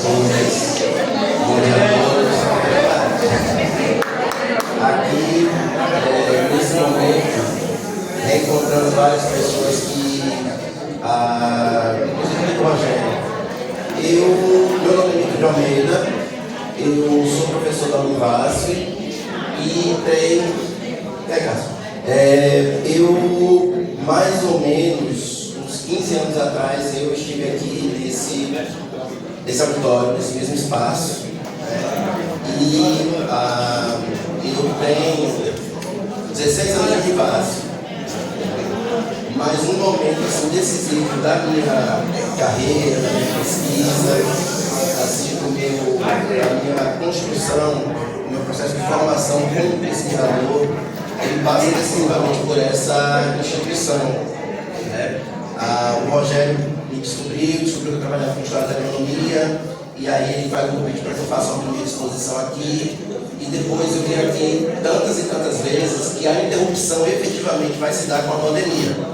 todas. Bom dia a todos. Aqui, nesse momento, reencontrando várias pessoas que, inclusive o Rogério. Meu nome é Mito de Almeida, eu sou professor da Univasf e eu, mais ou menos, uns 15 anos atrás, eu estive aqui nesse auditório, nesse mesmo espaço, e eu tenho 16 anos de Univasf, mas um momento assim, decisivo da minha carreira, da minha pesquisa, assim, da minha construção, do meu processo de formação como pesquisador, ele passa decisivamente por essa instituição. Né? O Rogério me descobriu que eu trabalhava com história da agronomia, e aí ele faz um convite para que eu faça uma primeira exposição aqui, e depois eu vim aqui tantas e tantas vezes que a interrupção efetivamente vai se dar com a pandemia.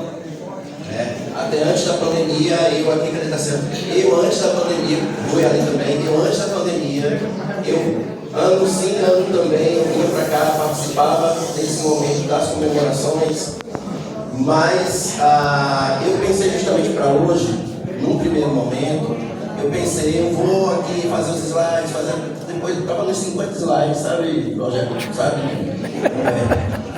Até antes da pandemia, eu aqui acreditação, eu antes da pandemia, fui ali também, eu antes da pandemia, ano sim, ano também, eu vinha para cá, participava desse momento das comemorações, mas eu pensei justamente para hoje, num primeiro momento, eu pensei, eu vou aqui fazer os slides, depois eu estava nos 50 slides, sabe, Rogério, sabe?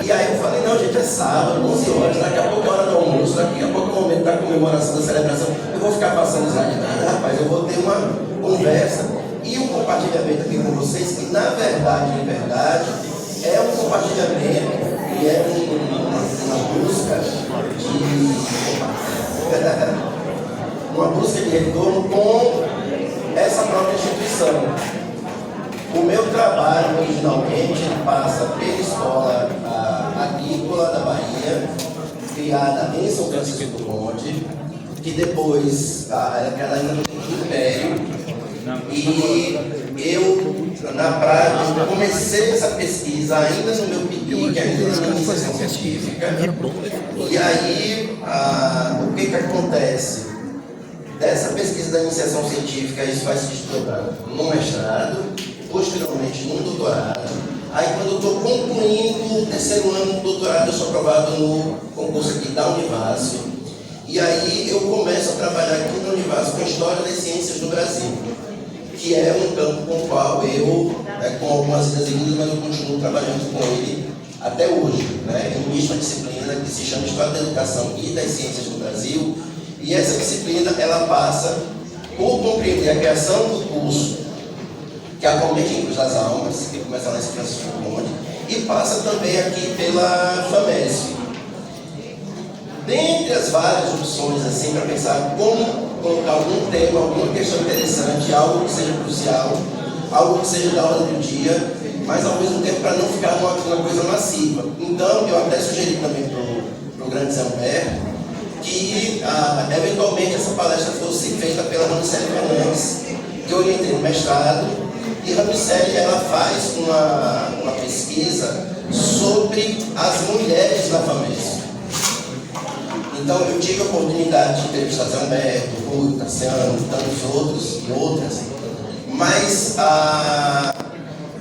E aí eu falei, não, gente, é sábado, 11 horas, daqui a pouco é hora do almoço, daqui a pouco é o momento da comemoração, da celebração, eu vou ficar passando slide nada, rapaz, eu vou ter uma conversa e um compartilhamento aqui com vocês, que na verdade, é um compartilhamento e é uma busca de retorno com essa própria instituição. O meu trabalho, originalmente, passa pela Escola Agrícola da Bahia, criada em São Francisco do Conde, que depois era criada ainda no Império, e eu, na prática, comecei essa pesquisa ainda no meu PIBIC, ainda na minha iniciação científica, e aí, o que acontece? Dessa pesquisa da iniciação científica, isso vai se desdobrar no mestrado, posteriormente no doutorado. Aí quando eu estou concluindo o terceiro ano do doutorado, eu sou aprovado no concurso aqui da Univasf. E aí eu começo a trabalhar aqui na Univasf com a História das Ciências do Brasil, que é um campo com o qual eu, com algumas idas e vindas, mas eu continuo trabalhando com ele até hoje. Eu ministro uma disciplina que se chama História da Educação e das Ciências do Brasil, e essa disciplina ela passa por compreender a criação do curso, que atualmente inclui as almas, que começa lá em São Francisco do Conde, e passa também aqui pela FAMESP. Dentre as várias opções, assim, para pensar como colocar algum tema, alguma questão interessante, algo que seja crucial, algo que seja da ordem do dia, mas ao mesmo tempo para não ficar uma coisa massiva. Então, eu até sugeri também para o grande Zé Humberto que, eventualmente, essa palestra fosse feita pela Ramicele Fernandes, que eu orientei no mestrado, e a Ramicele, ela faz uma pesquisa sobre as mulheres na FAMESP. Então, eu tive a oportunidade de entrevistar Zé Humberto, Rui, Tassiano, tantos outros e outras, mas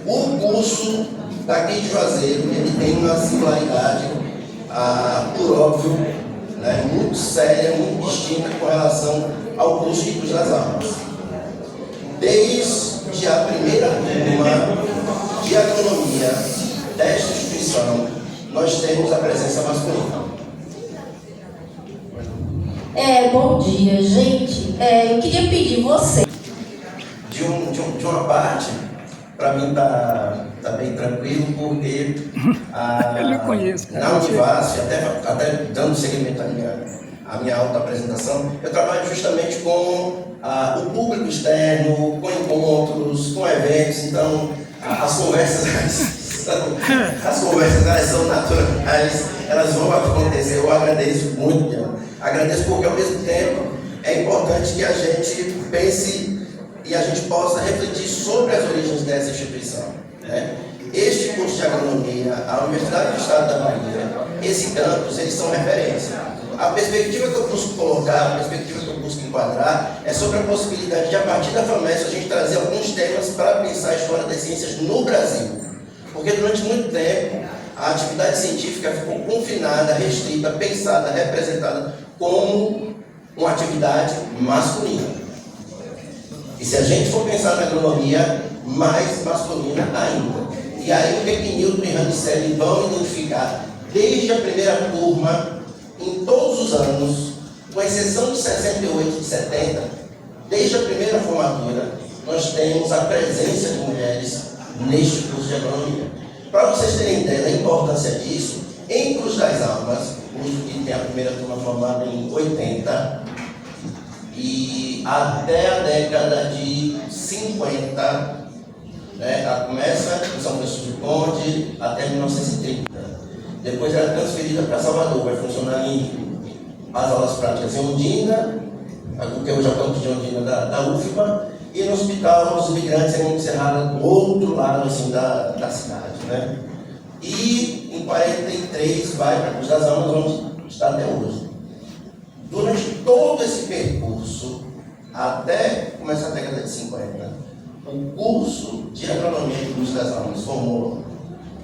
o curso daqui de Juazeiro, ele tem uma singularidade, por óbvio, muito séria, muito distinta com relação ao curso de Cruz das Almas. Desde a primeira turma de agronomia desta instituição, nós temos a presença masculina. Bom dia, gente. Eu queria pedir você. De uma parte, para mim tá bem tranquilo, porque na Univasf, até dando seguimento à minha autoapresentação, eu trabalho justamente com o público externo, com encontros, com eventos, então as conversas elas são naturais, elas vão acontecer. Eu agradeço muito, Diana. Agradeço porque ao mesmo tempo é importante que a gente pense e a gente possa refletir sobre as origens dessa instituição. Este curso de agronomia, a Universidade do Estado da Bahia, esse campus, eles são referência. A perspectiva que eu posso colocar, a perspectiva que eu busca enquadrar é sobre a possibilidade de, a partir da FAMESP, a gente trazer alguns temas para pensar a história das ciências no Brasil. Porque durante muito tempo, a atividade científica ficou confinada, restrita, pensada, representada como uma atividade masculina. E se a gente for pensar na agronomia, mais masculina ainda. E aí o que Newton e Ranicelli vão identificar desde a primeira turma, em todos os anos, com exceção de 68 e de 70, desde a primeira formatura, nós temos a presença de mulheres neste curso de agronomia. Para vocês terem ideia da importância disso, em Cruz das Almas, o curso que tem a primeira turma formada em 80, e até a década de 50, né, ela começa em São Francisco de Conde até 1930. Depois ela é transferida para Salvador, vai funcionar em as aulas práticas em Ondina, que hoje é o campus de Ondina da UFBA, e no Hospital dos Imigrantes em Monte Serrada, do outro lado assim, da cidade. Né? E em 43 vai para Cruz das Almas, onde está até hoje. Durante todo esse percurso, até começar a década de 50, o curso de agronomia de Cruz das Almas formou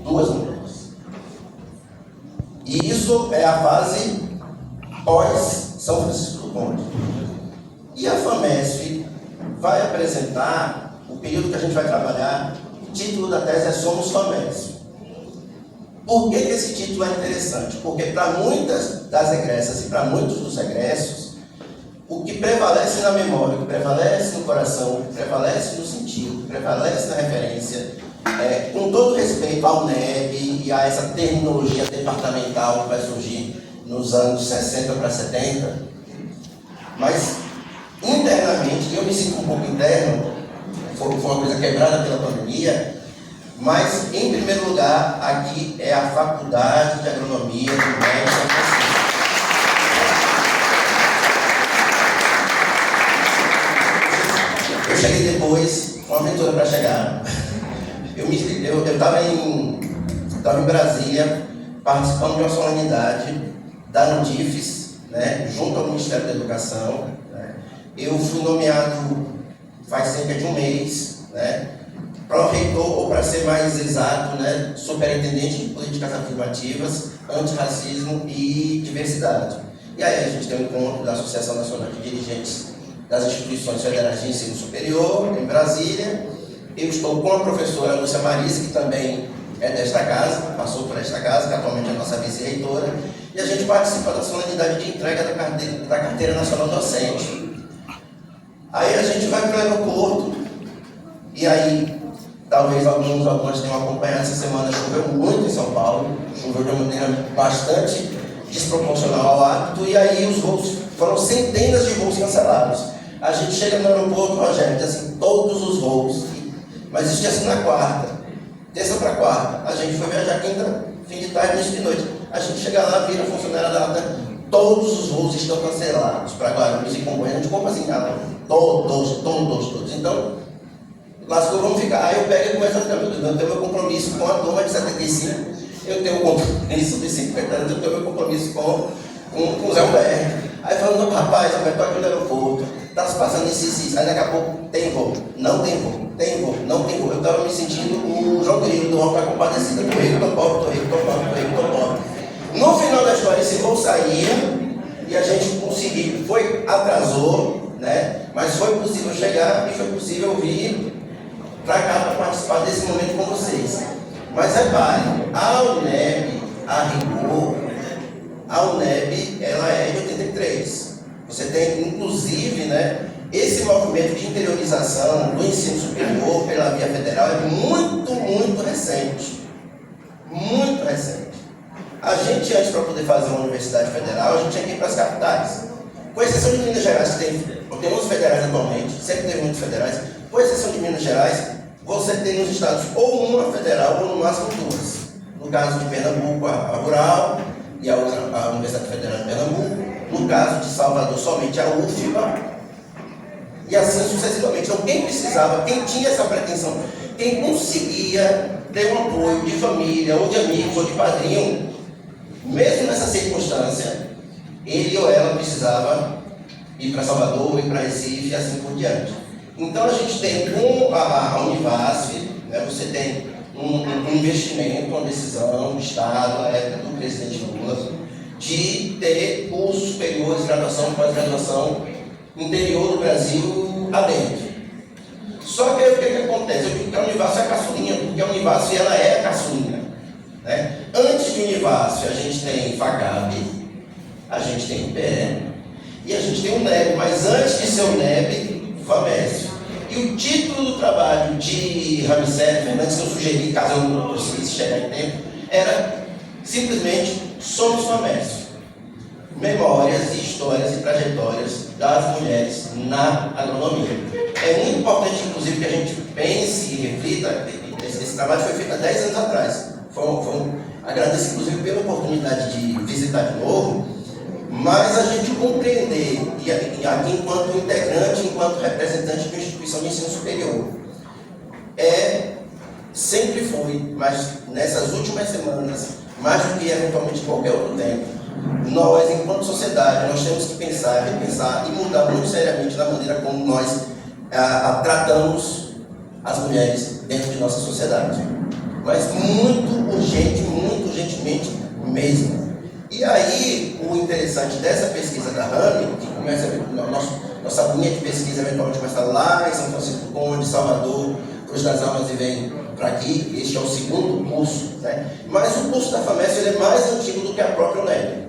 2 mulheres. E isso é a fase pós-São Francisco do Conde. E a FAMESP vai apresentar o período que a gente vai trabalhar. O título da tese é Somos FAMESP. Por que esse título é interessante? Porque para muitas das egressas e para muitos dos egressos, o que prevalece na memória, o que prevalece no coração, o que prevalece no sentido, o que prevalece na referência, com todo respeito ao NEB e a essa terminologia departamental que vai surgir nos anos 60 para 70, mas internamente, eu me sinto um pouco interno, foi uma coisa quebrada pela pandemia, mas em primeiro lugar, aqui é a Faculdade de Agronomia do MEC São Francisco. Eu cheguei depois, uma aventura para chegar. Eu estava em Brasília, participando de uma solenidade da Nudifes, né, junto ao Ministério da Educação. Né. Eu fui nomeado faz cerca de um mês, né, pró-reitor, ou para ser mais exato, né, superintendente de políticas afirmativas, antirracismo e diversidade. E aí a gente tem um encontro da Associação Nacional de Dirigentes das Instituições Federais de Ensino Superior, em Brasília. Eu estou com a professora Lúcia Marisa, que também é desta casa, passou por esta casa, que atualmente é a nossa vice-reitora, e a gente participa da solenidade de entrega da Carteira Nacional Docente. Aí a gente vai para o aeroporto, e aí, talvez algumas tenham acompanhado, essa semana choveu muito em São Paulo, choveu de uma maneira bastante desproporcional ao hábito, e aí os voos, foram centenas de voos cancelados. A gente chega no aeroporto, Rogério, diz assim, todos os voos, mas isso tinha sido na quarta, terça para quarta, a gente foi viajar quinta, fim de tarde, início de noite. A gente chega lá, vira funcionária da ATA, todos os voos estão cancelados para Guarulhos e Congonhas. A gente compra assim, todos. Então, lascou, vamos ficar. Aí eu pego e começo a ficar, eu tenho meu compromisso com a turma de 75, eu tenho o compromisso de 50 anos, eu tenho meu compromisso com o Zé Humberto. Aí falando, rapaz, Humberto, estou aqui no aeroporto, está se passando isso. Aí daqui a pouco, tem voo, não tem voo, tem voo, não tem voo. Eu estava me sentindo o João Grilo do Rock da Compadecida, tô rico, tô pobre. No final da história, esse voo saía e a gente conseguiu, atrasou, né? Mas foi possível chegar e foi possível vir para cá para participar desse momento com vocês. Mas repare, a UNEB, a rigor, a UNEB, ela é de 83. Você tem, inclusive, né, esse movimento de interiorização do ensino superior pela via federal é muito recente. Muito recente. A gente, antes, para poder fazer uma universidade federal, a gente tinha que ir para as capitais. Com exceção de Minas Gerais, que tem muitos federais atualmente, sempre teve muitos federais, com exceção de Minas Gerais, você tem nos estados ou uma federal ou no máximo 2. No caso de Pernambuco, a Rural e a Universidade Federal de Pernambuco. No caso de Salvador, somente a UFBA. E assim sucessivamente. Então, quem precisava, quem tinha essa pretensão, quem conseguia ter um apoio de família, ou de amigos, ou de padrinho, mesmo nessa circunstância, ele ou ela precisava ir para Salvador, ir para Recife e assim por diante. Então a gente tem com a Univasf, né, você tem um investimento, uma decisão do Estado, na época do presidente Lula, de ter cursos superiores, graduação, pós-graduação, no interior do Brasil, adentro. Só que aí o que acontece? Eu digo que a Univasf é a caçulinha, porque a Univasf ela é a caçulinha. Né? Antes de Univasf, a gente tem FACAP, a gente tem IPE e a gente tem o NEB, mas antes de ser o NEB, FAMESP. E o título do trabalho de Ramsés Fernandes, que eu sugeri, caso eu não conseguisse chegar em tempo, era simplesmente Somos FAMESP. Memórias e histórias e trajetórias das mulheres na agronomia. É muito importante, inclusive, que a gente pense e reflita. Esse trabalho foi feito há 10 anos atrás. Agradeço, inclusive, pela oportunidade de visitar de novo, mas a gente compreender, e aqui enquanto integrante, enquanto representante de uma instituição de ensino superior, sempre foi, mas nessas últimas semanas, mais do que eventualmente qualquer outro tempo, nós, enquanto sociedade, nós temos que pensar, repensar e mudar muito seriamente na maneira como nós tratamos as mulheres dentro de nossa sociedade. Mas muito urgentemente mesmo. E aí, o interessante dessa pesquisa da Rami, que começa, nossa linha de pesquisa eventualmente começa lá em São Francisco do Conde, Salvador, Cruz das Almas e vem para aqui, este é o segundo curso, né? Mas o curso da FAMESP ele é mais antigo do que a própria UNEB.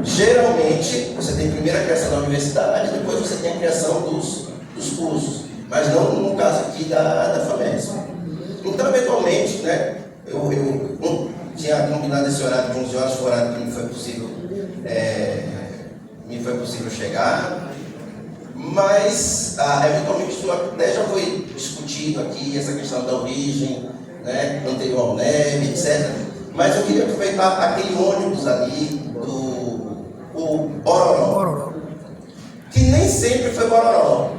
Geralmente, você tem primeiro a criação da universidade, depois você tem a criação dos cursos, mas não no caso aqui da FAMESP. Então, eventualmente, né, eu tinha combinado esse horário de 11 horas, foi o horário que me foi possível chegar, mas eventualmente isso até já foi discutido aqui, essa questão da origem, né, anterior ao NEB, etc. Mas eu queria aproveitar aquele ônibus ali, o Bororó, que nem sempre foi Bororó,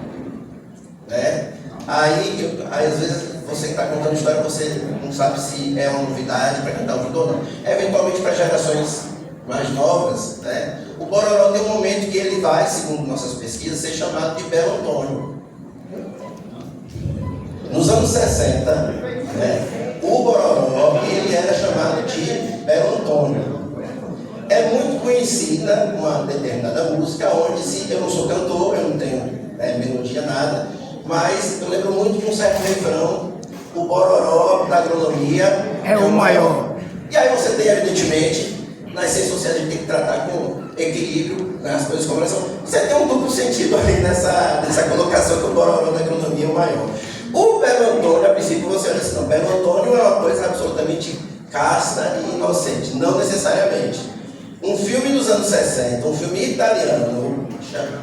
né? Aí às vezes você que está contando história, você não sabe se é uma novidade para quem está ouvindo ou não. Eventualmente para gerações mais novas, né? O Bororó tem um momento que ele vai, segundo nossas pesquisas, ser chamado de Belo Antônio. Nos anos 60, né, o Bororó ele era chamado de Belo Antônio. É muito conhecida uma determinada música, onde eu não sou cantor, eu não tenho melodia, nada, mas eu lembro muito de um certo refrão: o Bororó da agronomia é o maior. E aí você tem, evidentemente, nas ciências sociais a gente tem que tratar com equilíbrio, né, as coisas como elas são. Você tem um duplo sentido ali nessa colocação que o Bororó da agronomia é o maior. O Belo Antônio, a princípio você olha assim, não, Belo Antônio é uma coisa absolutamente casta e inocente, não necessariamente. Um filme dos anos 60, um filme italiano,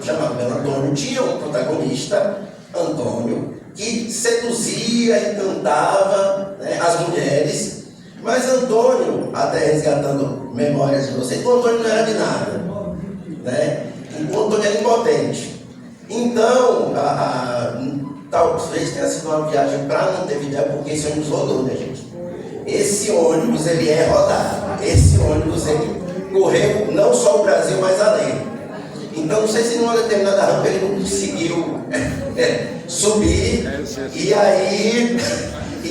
chamado Belo Antônio, tinha um protagonista, Antônio, que seduzia e cantava, né, as mulheres, mas Antônio, até resgatando memórias de vocês, o Antônio não era de nada, né? O Antônio era impotente. Então, talvez tenha sido uma viagem para Montevidéu, porque esse ônibus rodou, né, gente? Esse ônibus, ele é rodado. Esse ônibus, ele correu não só o Brasil, mas além. Então, não sei se numa determinada rampa ele não conseguiu subir, e aí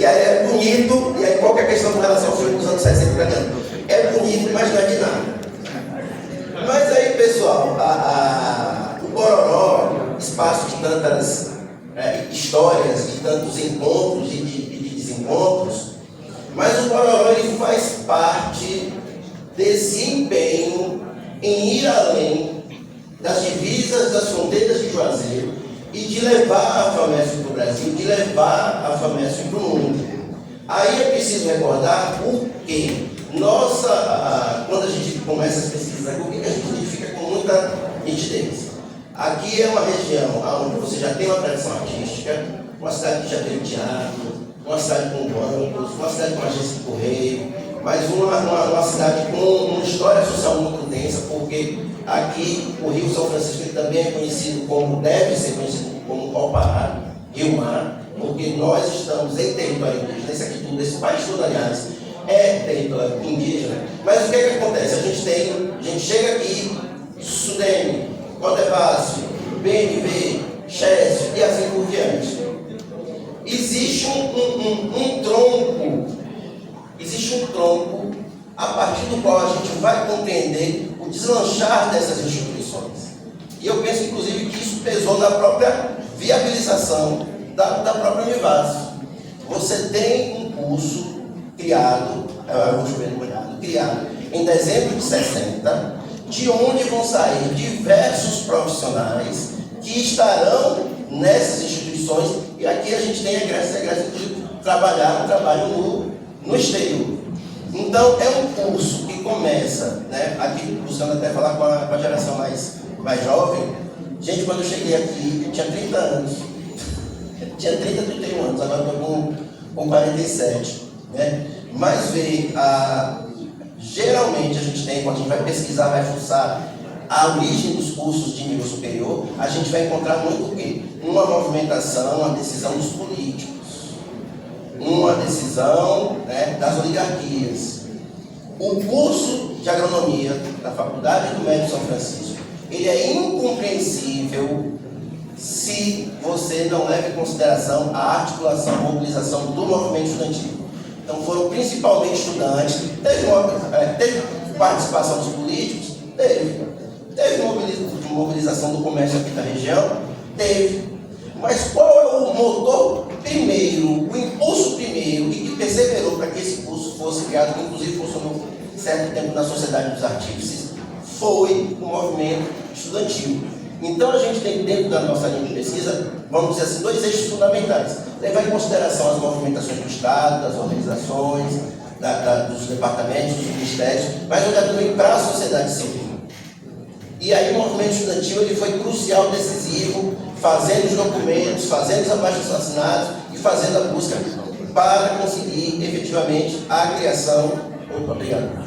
é bonito, e aí qualquer questão com relação ao filme dos anos 60 italiano. É bonito, mas não é de nada. Mas aí, pessoal, o Bororó, espaço de tantas histórias, de tantos encontros e de desencontros, mas o Bororó ele faz parte desse empenho em ir além das divisas, das fronteiras de Juazeiro e de levar a FAMESP para o Brasil, de levar a FAMESP para o mundo. Aí é preciso recordar o que quando a gente começa as pesquisas aqui, o que a gente identifica com muita nitidez. Aqui é uma região onde você já tem uma tradição artística, uma cidade que já tem teatro, uma cidade com bancos, uma cidade com agência de correio, mas uma cidade com uma história social muito densa, porque aqui o Rio São Francisco ele também é conhecido como, deve ser conhecido como Copará, Rio Mar, porque nós estamos em território indígena, esse aqui tudo, esse país todo, aliás, é território indígena. Mas o que é que acontece? A gente chega aqui, Sudene, Codevasf, BNV, Chess e assim por diante. Existe um tronco a partir do qual a gente vai compreender o deslanchar dessas instituições. E eu penso, inclusive, que isso pesou na própria viabilização da própria Univasf. Você tem um curso criado em dezembro de 60, de onde vão sair diversos profissionais que estarão nessas instituições, e aqui a gente tem egressos que trabalham no exterior. Então, é um curso que começa, né, aqui buscando até falar com a geração mais jovem. Gente, quando eu cheguei aqui, eu tinha 30 anos. Tinha 30, 31 anos, agora estou com 47. Né? Mas geralmente a gente tem, quando a gente vai pesquisar, vai fuçar a origem dos cursos de nível superior, a gente vai encontrar muito o quê? Uma movimentação, uma decisão dos políticos, uma decisão, né, das oligarquias. O curso de agronomia da Faculdade do Médio São Francisco, ele é incompreensível se você não leva em consideração a articulação, a mobilização do movimento estudantil. Então foram principalmente estudantes, teve participação dos políticos? Teve mobilização do comércio aqui da região? Teve. Mas qual é o motor primeiro, o impulso primeiro e que perseverou para que esse curso fosse criado, que inclusive funcionou certo tempo na Sociedade dos Artífices? Foi o movimento estudantil. Então a gente tem dentro da nossa linha de pesquisa, vamos dizer assim, dois eixos fundamentais. Levar em consideração as movimentações do Estado, das organizações, dos departamentos, dos ministérios, mas olhar também para a sociedade civil. E aí o movimento estudantil ele foi crucial, decisivo, fazendo os documentos, fazendo os abaixo-assinados e fazendo a busca para conseguir efetivamente a criação. Obrigado.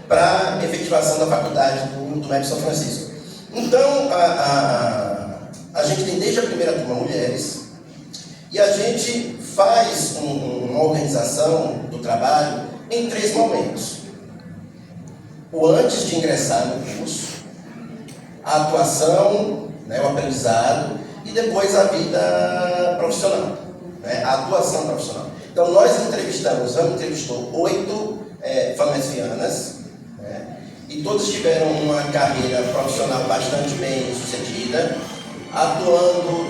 Para a efetivação da faculdade do Médio São Francisco. Então, a gente tem desde a primeira turma mulheres, e a gente faz uma organização do trabalho em 3 momentos. O antes de ingressar no curso, a atuação, né, o aprendizado, e depois a vida profissional, né, a atuação profissional. Então, nós entrevistou 8 farmacianas, né, e todas tiveram uma carreira profissional bastante bem sucedida, atuando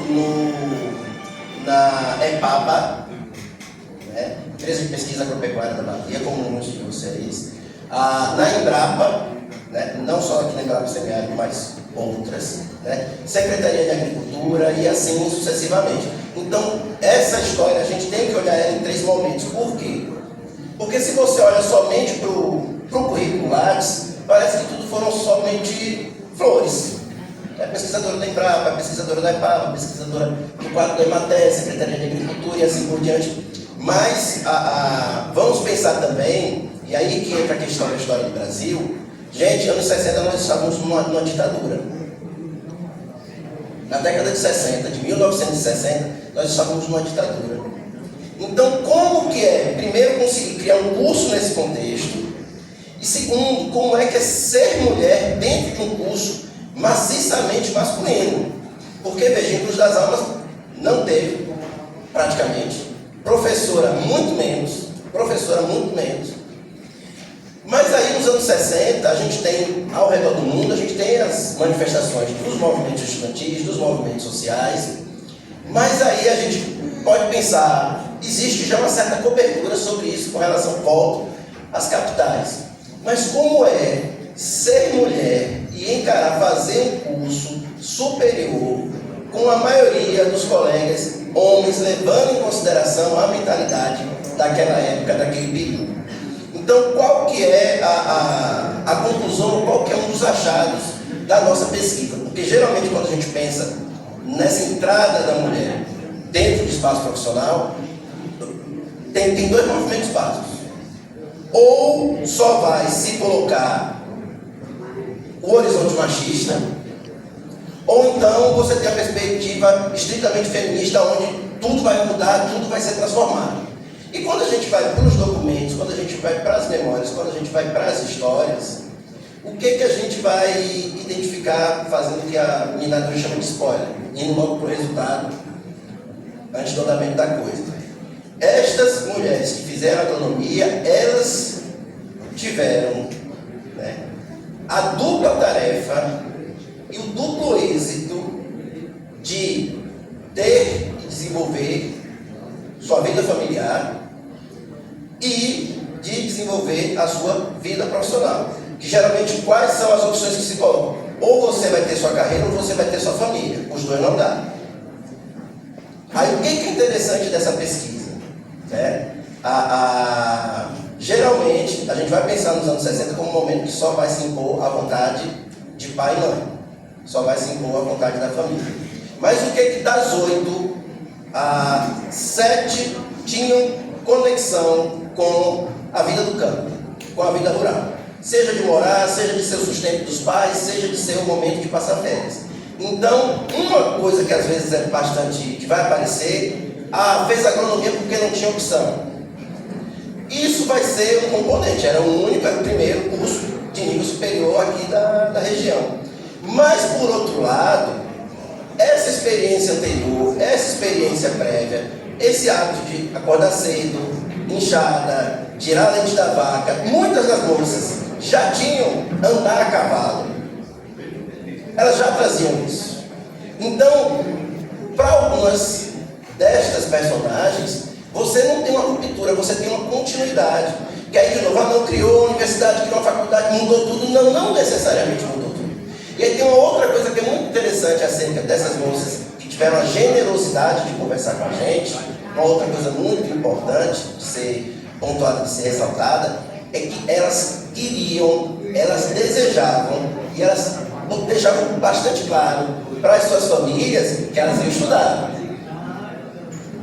na EPABA, né, Empresa de Pesquisa Agropecuária da Bahia, como muitos de vocês, na Embrapa, né, não só aqui na Embrapa Semiárido, mas outras, né, Secretaria de Agricultura e assim sucessivamente. Então, essa história a gente tem que olhar ela em 3 momentos. Por quê? Porque se você olha somente para o currículo Lattes, parece que tudo foram somente flores. É pesquisadora da Embrapa, pesquisadora da EPABA, pesquisadora do quadro da EMATER, Secretaria de Agricultura e assim por diante. Mas vamos pensar também, e aí que entra a questão da história do Brasil. Gente, anos 60 nós estávamos numa ditadura. Na década de 60, de 1960, nós estávamos numa ditadura. Então, como que é, primeiro, conseguir criar um curso nesse contexto, e segundo, como é que é ser mulher dentro de um curso maciçamente masculino? Porque, veja, em Cruz das Almas não teve, praticamente, professora muito menos. Mas aí, nos anos 60, a gente tem, ao redor do mundo, a gente tem as manifestações dos movimentos estudantis, dos movimentos sociais, mas aí a gente pode pensar, existe já uma certa cobertura sobre isso com relação, volto, às capitais. Mas como é ser mulher e encarar, fazer um curso superior com a maioria dos colegas homens, levando em consideração a mentalidade daquela época, daquele período? Então, qual que é a conclusão, qual que é um dos achados da nossa pesquisa? Porque geralmente quando a gente pensa nessa entrada da mulher dentro do espaço profissional, tem 2 movimentos básicos. Ou só vai se colocar o horizonte machista, ou então você tem a perspectiva estritamente feminista, onde tudo vai mudar, tudo vai ser transformado. E quando a gente vai para os documentos, quando a gente vai para as memórias, quando a gente vai para as histórias, o que a gente vai identificar fazendo o que a minadora chama de spoiler, indo logo para o resultado, antes do andamento da coisa. Estas mulheres que fizeram agronomia, elas tiveram, né, a dupla tarefa e o duplo êxito de ter e desenvolver sua vida familiar e de desenvolver a sua vida profissional. Que geralmente quais são as opções que se colocam? Ou você vai ter sua carreira ou você vai ter sua família. Os dois não dá. Aí o que é interessante dessa pesquisa? Geralmente a gente vai pensar nos anos 60 como um momento que só vai se impor a vontade de pai e mãe. Só vai se impor a vontade da família. Mas o que das 8 a 7 tinham conexão com a vida do campo, com a vida rural? Seja de morar, seja de ser o sustento dos pais, seja de ser o momento de passar férias. Então, uma coisa que às vezes é bastante, que vai aparecer, fez agronomia porque não tinha opção. Isso vai ser um componente, era o único, era o primeiro curso de nível superior aqui da região. Mas, por outro lado, essa experiência anterior, essa experiência prévia, esse hábito de acordar cedo, enxada, tirar a leite da vaca, muitas das moças já tinham andar a cavalo. Elas já traziam isso. Então, para algumas destas personagens, você não tem uma ruptura, você tem uma continuidade. Que aí, de novo, não criou a universidade, criou a faculdade, mudou tudo. Não necessariamente mudou tudo. E aí tem uma outra coisa que é muito interessante acerca dessas moças que tiveram a generosidade de conversar com a gente. Uma outra coisa muito importante de ser pontuada, de ser ressaltada, é que elas queriam, elas desejavam e elas deixavam bastante claro para as suas famílias que elas iam estudar.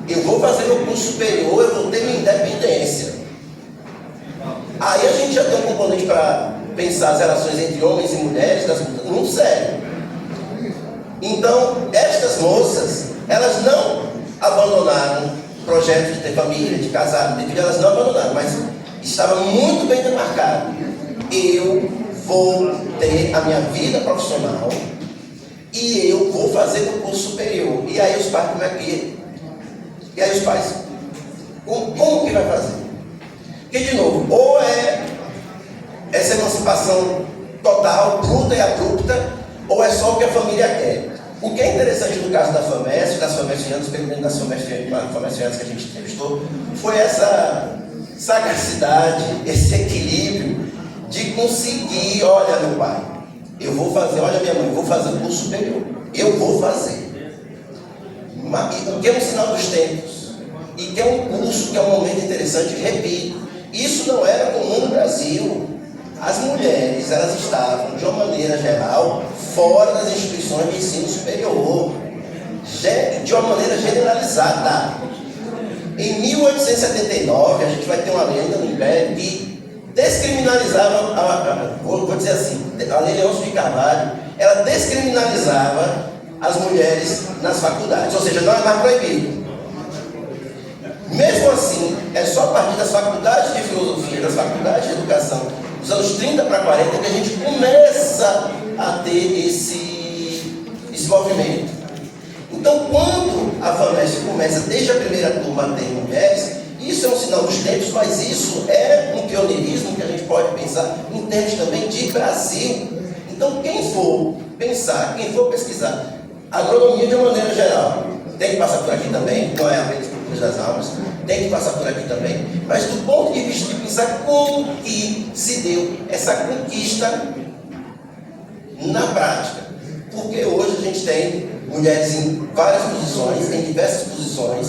Eu vou fazer meu curso superior, eu vou ter minha independência. Aí a gente já tem um componente para pensar as relações entre homens e mulheres muito sério. Então, estas moças, elas não abandonaram o projeto de ter família, de casar, de ter filho, elas não abandonaram, mas estava muito bem demarcado. Eu vou ter a minha vida profissional e eu vou fazer o curso superior. E aí os pais, como é que... E aí os pais, como que vai fazer? Porque, de novo, ou é essa emancipação total, bruta e abrupta, ou é só o que a família quer. O que é interessante no caso da FAMESP, das FAMESPianas, pelo menos das FAMESPianas que a gente entrevistou, foi essa sagacidade, esse equilíbrio de conseguir, olha meu pai, eu vou fazer, olha minha mãe, eu vou fazer o curso superior, eu vou fazer. O que é um sinal dos tempos, e que é um curso, que é um momento interessante, repito, isso não era comum no Brasil. As mulheres, elas estavam, de uma maneira geral, fora das instituições de ensino superior, de uma maneira generalizada. Em 1879, a gente vai ter uma lenda no Império que descriminalizava, vou dizer assim, a Lei Leôncio de Carvalho, ela descriminalizava as mulheres nas faculdades, ou seja, não é mais proibido. Mesmo assim, é só a partir das faculdades de filosofia, das faculdades de educação, dos anos 30 para 40, que a gente começa a ter esse movimento. Então, quando a FAMESP começa, desde a primeira turma, a ter mulheres, isso é um sinal dos tempos, mas isso é um pioneirismo que a gente pode pensar em termos também de Brasil. Então, quem for pensar, quem for pesquisar agronomia de uma maneira geral, tem que passar por aqui também, não é apenas por das almas, tem que passar por aqui também, mas do ponto de vista de pensar como que se deu essa conquista na prática. Porque hoje a gente tem mulheres em várias posições, em diversas posições,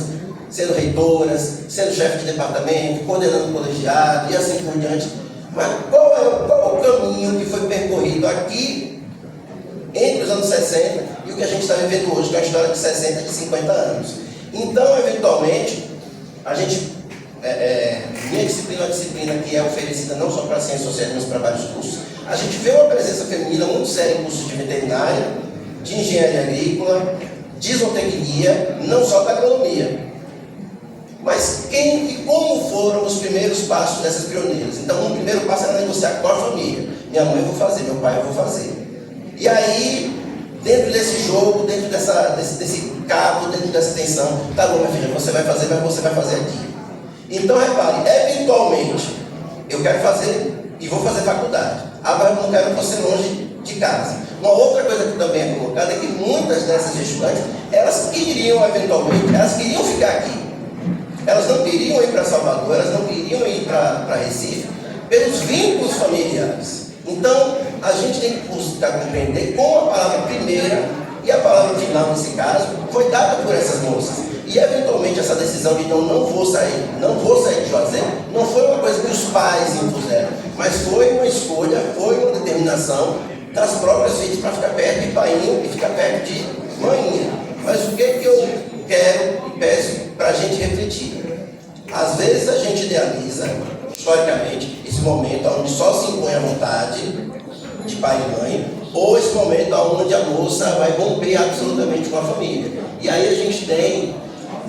sendo reitoras, sendo chefe de departamento, coordenando colegiado e assim por diante. Mas qual é o caminho que foi percorrido aqui entre os anos 60 e o que a gente está vivendo hoje, que é uma história de 60, de 50 anos? Então, eventualmente, a gente, minha disciplina é uma disciplina que é oferecida não só para ciências sociais, mas para vários cursos. A gente vê uma presença feminina muito séria em cursos de veterinária, de engenharia agrícola, de zootecnia, não só da agronomia. Mas quem e como foram os primeiros passos dessas pioneiras. Então, o primeiro passo era negociar com a família. Minha mãe eu vou fazer, meu pai eu vou fazer. E aí, dentro desse jogo, dentro desse cabo, dentro dessa tensão, tá bom, minha filha, você vai fazer, mas você vai fazer aqui. Então, repare, eventualmente, eu quero fazer e vou fazer faculdade. Agora eu não quero você longe de casa. Uma outra coisa que também é colocada é que muitas dessas estudantes, elas queriam eventualmente, elas queriam ficar aqui. Elas não queriam ir para Salvador, elas não queriam ir para Recife, pelos vínculos familiares. Então, a gente tem que buscar compreender como a palavra primeira e a palavra final, nesse caso, foi dada por essas moças. E, eventualmente, essa decisão de não vou sair de Juazeiro, não foi uma coisa que os pais impuseram, mas foi uma escolha, foi uma determinação das próprias filhas para ficar perto de painho e ficar perto de maninha. Mas o que eu quero e peço para a gente refletir? Às vezes a gente idealiza, historicamente, esse momento onde só se impõe a vontade de pai e mãe, ou esse momento onde a moça vai romper absolutamente com a família. E aí a gente tem,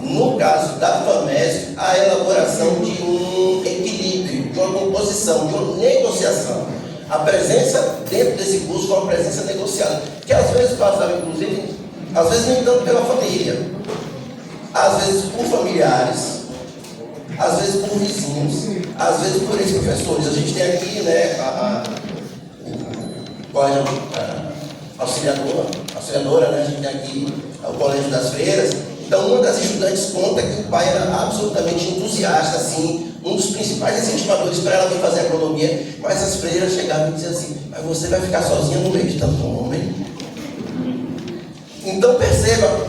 no caso da FAMESP, a elaboração de um equilíbrio, de uma composição, de uma negociação. A presença dentro desse curso foi uma presença negociada, que às vezes passava, inclusive, às vezes nem tanto pela família, às vezes por familiares, às vezes por vizinhos, às vezes por ex-professores. A gente tem aqui, né, a auxiliadora, né, a gente tem aqui o Colégio das Freiras. Então, uma das estudantes conta que o pai era absolutamente entusiasta, assim, um dos principais incentivadores para ela vir fazer agronomia, mas as freiras chegavam e diziam assim: mas você vai ficar sozinha no meio de tanto homem? Então, perceba,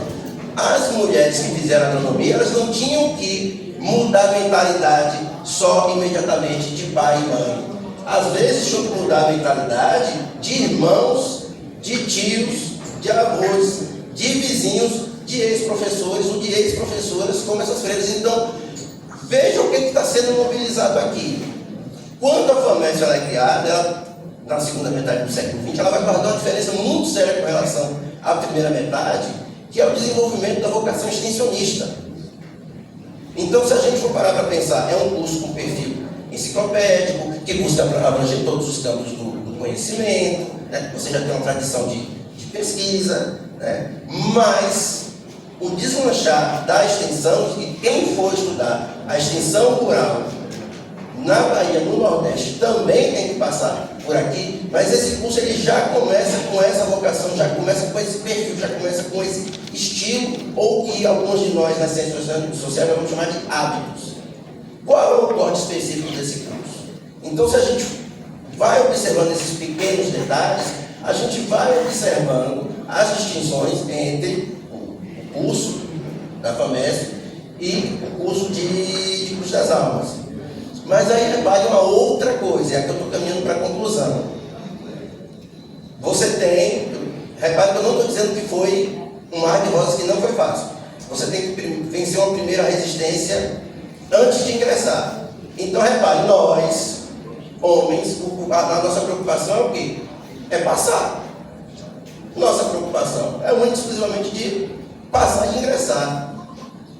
as mulheres que fizeram agronomia, elas não tinham que mudar a mentalidade só imediatamente de pai e mãe. Às vezes tinham que mudar a mentalidade de irmãos, de tios, de avós, de vizinhos, de ex-professores ou de ex-professoras como essas freiras. Então, vejam o que está sendo mobilizado aqui. Quando a FAMESP ela é criada, ela, na segunda metade do século XX, ela vai guardar uma diferença muito séria com relação à primeira metade, que é o desenvolvimento da vocação extensionista. Então, se a gente for parar para pensar, é um curso com perfil enciclopédico, que busca abranger todos os campos do conhecimento, né? Você já tem uma tradição de pesquisa, né? Mas o deslanchar da extensão, e quem for estudar a extensão rural na Bahia, no Nordeste, também tem que passar por aqui, mas esse curso ele já começa com essa vocação, já começa com esse perfil, já começa com esse estilo, ou que alguns de nós nas ciências sociais vamos chamar de hábitos. Qual é o corte específico desse curso? Então, se a gente vai observando esses pequenos detalhes, a gente vai observando as distinções entre o curso da FAMESP e o curso de Cruz das Almas. Mas aí repare uma outra coisa, é que eu estou caminhando para a conclusão. Você tem, repare que eu não estou dizendo que foi um mar de rosas, que não foi fácil. Você tem que vencer uma primeira resistência antes de ingressar. Então repare, nós, homens, a nossa preocupação é o quê? É passar. Nossa preocupação é única e exclusivamente de passar e de ingressar.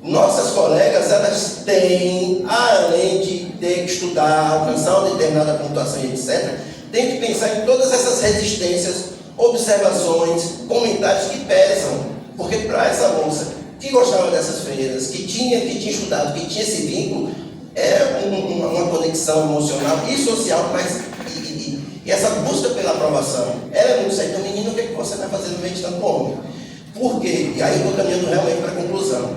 Nossas colegas, elas têm, além de ter que estudar, alcançar uma determinada pontuação e etc., tem que pensar em todas essas resistências, observações, comentários que pesam. Porque para essa moça que gostava dessas feiras, que tinha estudado, que tinha esse vínculo, é uma conexão emocional e social, mas e essa busca pela aprovação, ela é muito séria. Então, menino, o que, é que você vai fazer no meio de tanto homem? Por quê? E aí eu estou caminhando realmente para a conclusão.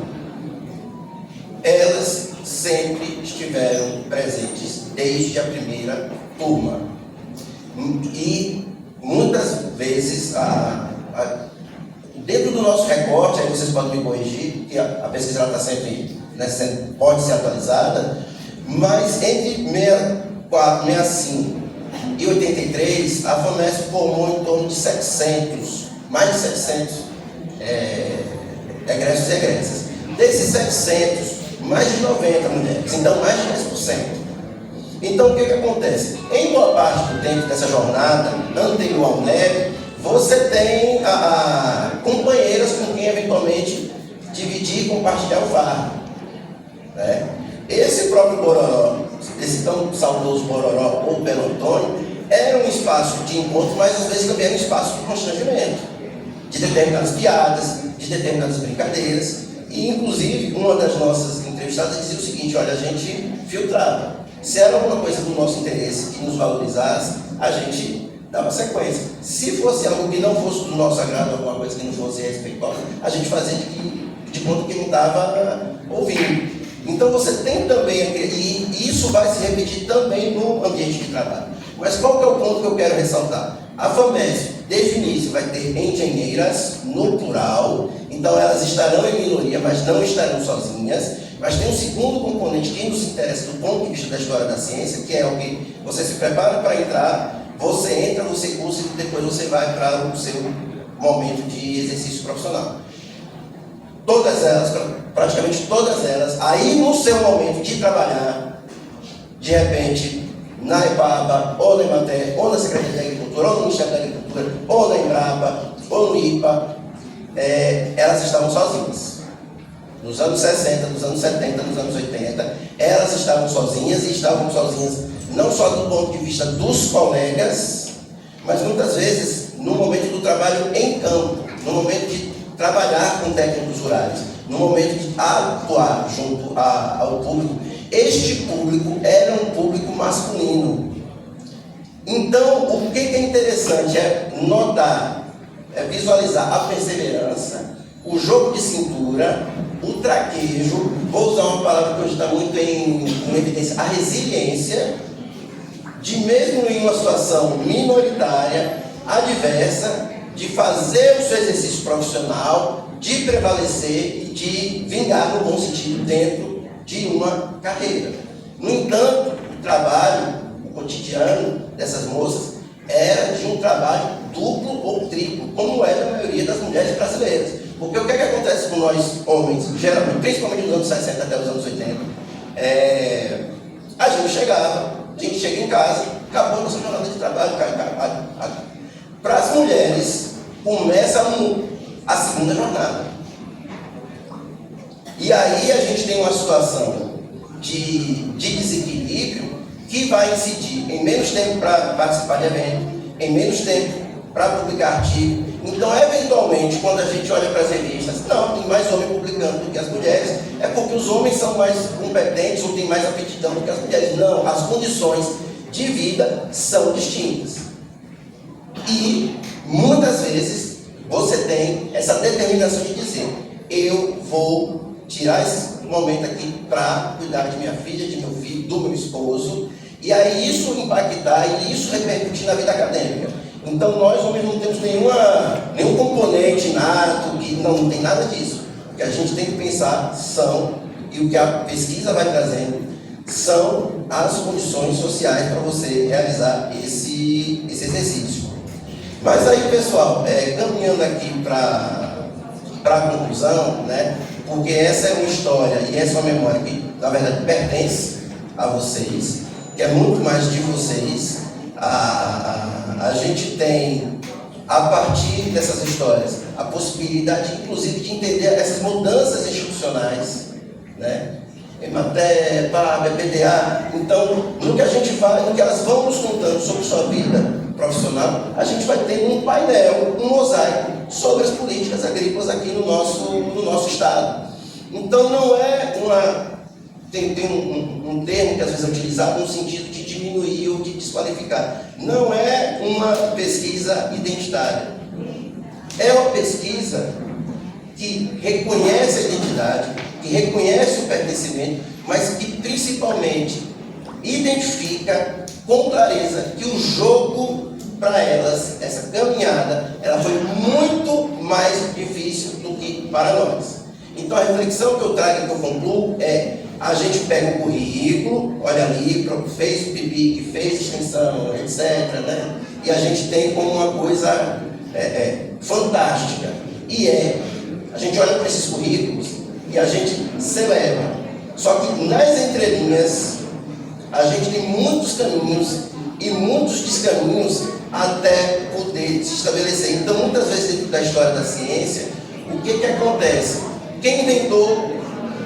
Elas sempre estiveram presentes desde a primeira turma. E muitas vezes, dentro do nosso recorte, aí vocês podem me corrigir, que a pesquisa está sempre, né, pode ser atualizada, mas entre 64, 65 e 83, a FAMESP formou em torno de 700, mais de 700 egressos e egressas. Desses 700, mais de 90 mulheres, então mais de 10%. Então o que acontece? Em boa parte do tempo dessa jornada anterior ao NEB, você tem companheiras com quem eventualmente dividir e compartilhar o fardo, né? Esse próprio Bororó, esse tão saudoso Bororó ou Pelotônio, era um espaço de encontro, mas às vezes também era um espaço de constrangimento, de determinadas piadas, de determinadas brincadeiras. E, inclusive, uma das nossas entrevistadas dizia o seguinte: olha, a gente filtrava. Se era alguma coisa do nosso interesse que nos valorizasse, a gente dava sequência. Se fosse algo que não fosse do nosso agrado, alguma coisa que não fosse respeitosa, a gente fazia de conta que não estava ouvindo. Então você tem também, e isso vai se repetir também no ambiente de trabalho. Mas qual que é o ponto que eu quero ressaltar? A FAMESP, desde o início, vai ter engenheiras no plural, então elas estarão em minoria, mas não estarão sozinhas. Mas tem um segundo componente que nos interessa do ponto de vista da história da ciência, que é o que você se prepara para entrar, você entra, você cursa e depois você vai para o seu momento de exercício profissional. Todas elas, praticamente todas elas, aí no seu momento de trabalhar, de repente, na EPABA, ou na EMATER, ou na Secretaria da Agricultura, ou no Ministério da Agricultura, ou na Embrapa, ou no IPA, elas estavam sozinhas. Nos anos 60, nos anos 70, nos anos 80, elas estavam sozinhas, e estavam sozinhas não só do ponto de vista dos colegas, mas muitas vezes no momento do trabalho em campo, no momento de trabalhar com técnicos rurais, no momento de atuar junto ao público. Este público era um público masculino. Então, o que é interessante é notar, é visualizar a perseverança, o jogo de cintura, o traquejo, vou usar uma palavra que hoje está muito em evidência, a resiliência, de mesmo em uma situação minoritária, adversa, de fazer o seu exercício profissional, de prevalecer e de vingar no bom sentido dentro de uma carreira. No entanto, o trabalho, o cotidiano dessas moças era de um trabalho duplo ou triplo, como era a maioria das mulheres brasileiras. Porque o que é que acontece com nós homens, geralmente, principalmente nos anos 60 até os anos 80? A gente chega em casa, acabou a nossa jornada de trabalho, para as mulheres, começa a segunda jornada. E aí a gente tem uma situação de desequilíbrio que vai incidir em menos tempo para participar de evento, em menos tempo para publicar artigo. Então, eventualmente, quando a gente olha para as revistas, não, tem mais homem publicando do que as mulheres, é porque os homens são mais competentes ou têm mais aptidão do que as mulheres. Não, as condições de vida são distintas. E, muitas vezes, você tem essa determinação de dizer: eu vou tirar esse momento aqui para cuidar de minha filha, de meu filho, do meu esposo, e aí isso impactar e isso repercutir na vida acadêmica. Então nós homens não temos nenhum componente inato, que não tem nada disso. O que a gente tem que pensar e o que a pesquisa vai trazendo, são as condições sociais para você realizar esse exercício. Mas aí, pessoal, caminhando aqui para a conclusão, né? Porque essa é uma história e essa é uma memória que, na verdade, pertence a vocês, que é muito mais de vocês. A gente tem, a partir dessas histórias, a possibilidade, inclusive, de entender essas mudanças institucionais, né? EMATER, PAB, PDA. Então, no que a gente vai, no que elas vão nos contando sobre sua vida profissional, a gente vai ter um painel, um mosaico sobre as políticas agrícolas aqui no nosso estado. Então, não é uma... Tem um termo que às vezes é utilizado no sentido de diminuir ou de desqualificar. Não é uma pesquisa identitária. É uma pesquisa que reconhece a identidade, que reconhece o pertencimento, mas que principalmente identifica com clareza que o jogo para elas, essa caminhada, ela foi muito mais difícil do que para nós. Então a reflexão que eu trago e que eu concluo é: a gente pega o currículo, olha ali, fez o PIBIC, fez extensão, etc., né? E a gente tem como uma coisa fantástica. E a gente olha para esses currículos e a gente celebra. Só que nas entrelinhas, a gente tem muitos caminhos e muitos descaminhos até poder se estabelecer. Então, muitas vezes, dentro da história da ciência, o que acontece? Quem inventou,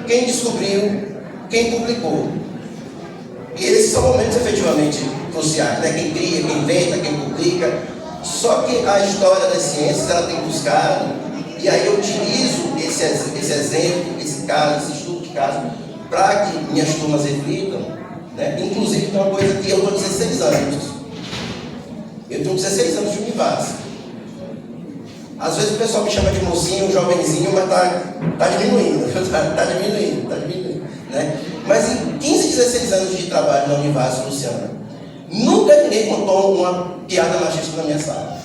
quem descobriu, quem publicou. E esses são momentos efetivamente cruciais, né? Quem cria, quem inventa, quem publica. Só que a história das ciências, ela tem buscado, e aí eu utilizo esse exemplo, esse caso, esse estudo de caso, para que minhas turmas reflitam, né? Inclusive, tem uma coisa que eu estou 16 anos. Eu tenho 16 anos de Univas. Às vezes o pessoal me chama de mocinho, jovenzinho, mas está diminuindo, está diminuindo, né? Mas em 15, 16 anos de trabalho na Univas, Luciana, nunca ninguém contou uma piada machista na minha sala.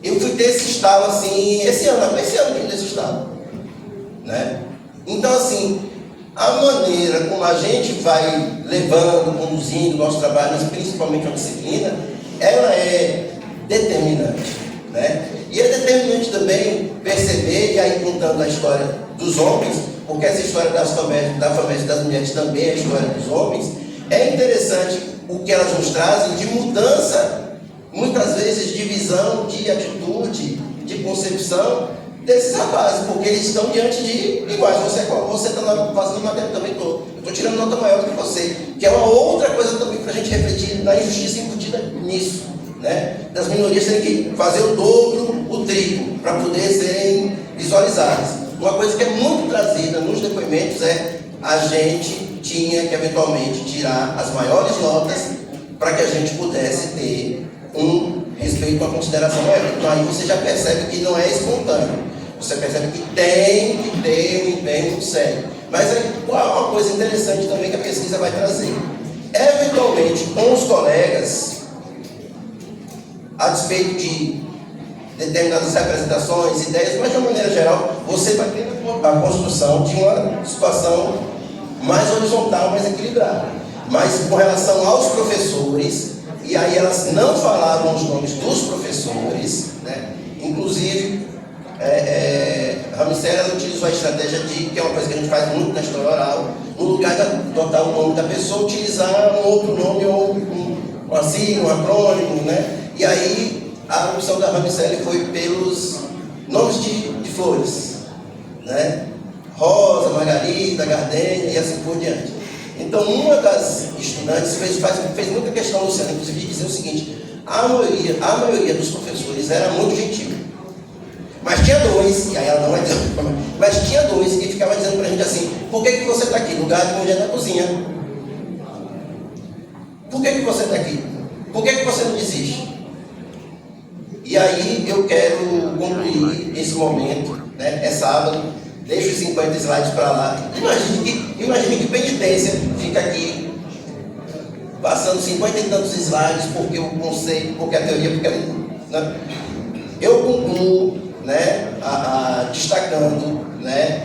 Eu fui ter esse estalo assim, esse ano que eu tive esse estalo, né? Então, assim, a maneira como a gente vai levando, conduzindo o nosso trabalho, mas principalmente a disciplina, ela é determinante, né? E é determinante também perceber, e aí contando a história dos homens, porque essa história da família das mulheres também é a história dos homens, é interessante o que elas nos trazem de mudança, muitas vezes de visão, de atitude, de concepção desses rapazes, porque eles estão diante de iguais. Você está fazendo matéria também, eu estou tirando nota maior do que você, que é uma outra coisa também para a gente refletir na injustiça embutida nisso, né? Das minorias terem que fazer o dobro, o triplo, para poder serem visualizadas. Uma coisa que é muito trazida nos depoimentos é a gente tinha que eventualmente tirar as maiores notas para que a gente pudesse ter um respeito, uma consideração maior. Então aí você já percebe que não é espontâneo. Você percebe que tem que ter um empenho muito sério. Mas aí, qual é uma coisa interessante também que a pesquisa vai trazer? Eventualmente, com os colegas, a despeito de determinadas representações, ideias, mas de uma maneira geral, você vai ter a construção de uma situação mais horizontal, mais equilibrada. Mas com relação aos professores, e aí elas não falavam os nomes dos professores, né? Inclusive, Ramicela utilizou a estratégia de, que é uma coisa que a gente faz muito na história oral, no lugar de adotar o nome da pessoa, utilizar um outro nome, ou um acrônimo, um acrônimo, né? E aí, a opção da Ramicela foi pelos nomes de flores, né? Rosa, Margarida, Gardênia e assim por diante. Então, uma das estudantes fez muita questão, Luciana, inclusive, de dizer o seguinte: a maioria dos professores era muito gentil. Mas tinha dois, e aí ela não vai dizer, mas tinha dois que ficavam dizendo pra gente assim: por que você está aqui? Lugar de mulher na cozinha. Por que você está aqui? Por que você não desiste? E aí eu quero concluir esse momento, né? É sábado, deixo os 50 slides para lá. Imagine que penitência fica aqui, passando 50 e tantos slides, porque o conceito, porque a teoria, porque né? Eu concluo, né, destacando, né,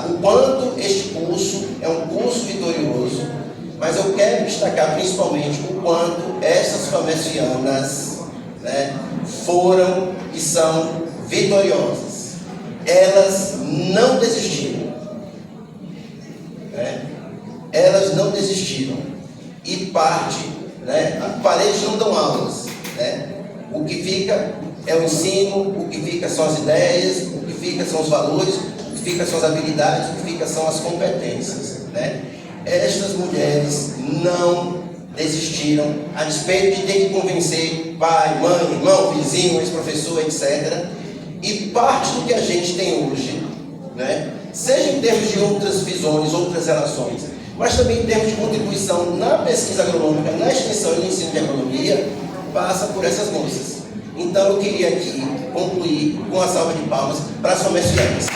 o quanto este curso é um curso vitorioso, mas eu quero destacar principalmente o quanto essas comercianas, né, foram e são vitoriosas. Elas não desistiram, né? Elas não desistiram. E parte, né, paredes não dão aulas, né? O que fica é o ensino, o que fica são as ideias, o que fica são os valores, o que fica são as habilidades, o que fica são as competências, né? Estas mulheres não desistiram, a despeito de ter que convencer pai, mãe, irmão, vizinho, ex-professor, etc. E parte do que a gente tem hoje, né, seja em termos de outras visões, outras relações, mas também em termos de contribuição na pesquisa agronômica, na extensão e no ensino de agronomia, passa por essas moças. Então eu queria aqui concluir com uma salva de palmas para as comerciantes.